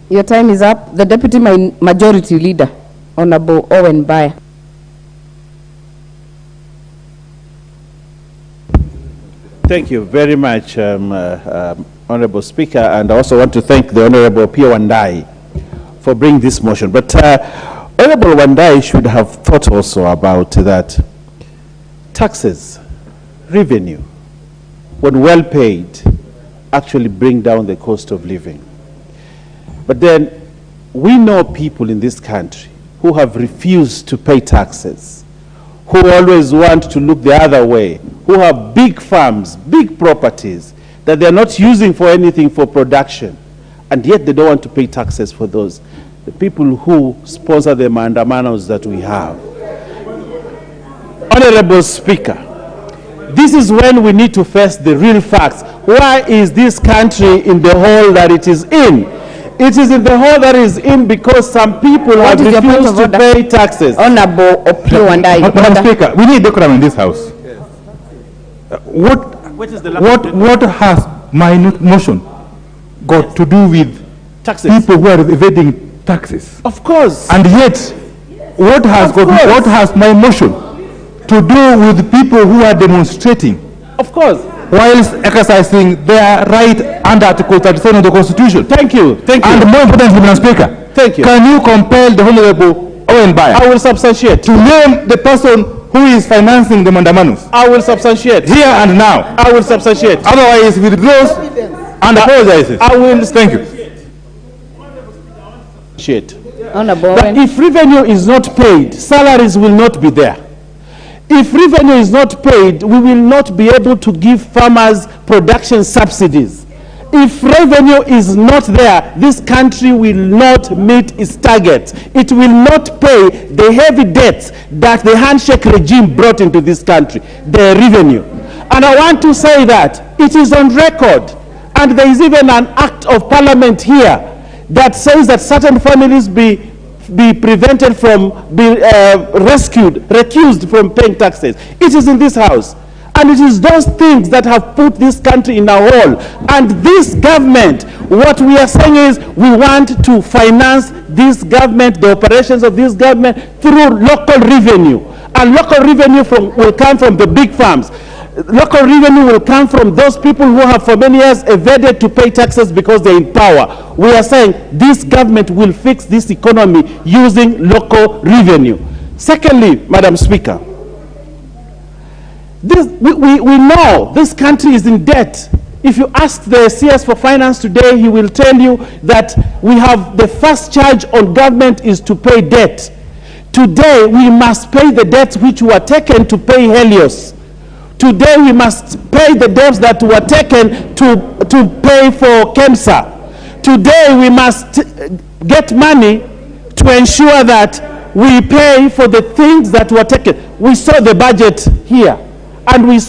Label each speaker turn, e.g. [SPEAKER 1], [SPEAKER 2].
[SPEAKER 1] Your time is up. The Deputy Majority Leader, Honorable Owen MBAYA.
[SPEAKER 2] Thank you very much, Honorable Speaker, and I also want to thank the Honorable Pio Wandai for bringing this motion. But Honorable Wandai should have thought also about that taxes, revenue, when well paid, actually bring down the cost of living. But then we know people in this country who have refused to pay taxes, who always want to look the other way, who have big farms, big properties that they're not using for anything for production, and yet they don't want to pay taxes for those. The people who sponsor the mandamanos that we have. Honorable Speaker, this is when we need to face the real facts. Why is this country in the hole that it is in? It is in the hole that is in because some people have refused to pay taxes.
[SPEAKER 1] Honorable Pio Wandai.
[SPEAKER 3] Madam Speaker, we need decorum in this house. What has my motion got to do with
[SPEAKER 2] taxes?
[SPEAKER 3] People who are evading taxes?
[SPEAKER 2] Of course.
[SPEAKER 3] And yet, what has my motion to do with people who are demonstrating?
[SPEAKER 2] Of course.
[SPEAKER 3] Whilst exercising their right under Article 37 of the Constitution.
[SPEAKER 2] Thank you. Thank you.
[SPEAKER 3] And more importantly, Madam Speaker,
[SPEAKER 2] thank you.
[SPEAKER 3] Can you compel the Honorable Owen MBAYA?
[SPEAKER 2] I will substantiate.
[SPEAKER 3] To name the person who is financing the mandamanus?
[SPEAKER 2] I will substantiate.
[SPEAKER 3] Here and now.
[SPEAKER 2] I will substantiate.
[SPEAKER 3] Otherwise, withdraws and apologizes.
[SPEAKER 2] I will.
[SPEAKER 3] Thank you.
[SPEAKER 2] But if revenue is not paid, salaries will not be there. If revenue is not paid, we will not be able to give farmers production subsidies. If revenue is not there, this country will not meet its target. It will not pay the heavy debts that the handshake regime brought into this country, the revenue. And I want to say that it is on record, and there is even an act of parliament here that says that certain families be prevented from being recused from paying taxes. It is in this house. And it is those things that have put this country in a hole. And this government, what we are saying is we want to finance this government, the operations of this government, through local revenue. And local revenue will come from the big farms. Local revenue will come from those people who have for many years evaded to pay taxes because they're in power. We are saying this government will fix this economy using local revenue. Secondly, Madam Speaker, we know this country is in debt. If you ask the CS for Finance today, he will tell you that we have the first charge on government is to pay debt. Today, we must pay the debts which were taken to pay Helios. Today, we must pay the debts that were taken to pay for KEMSA. Today, we must get money to ensure that we pay for the things that were taken. We saw the budget here, and we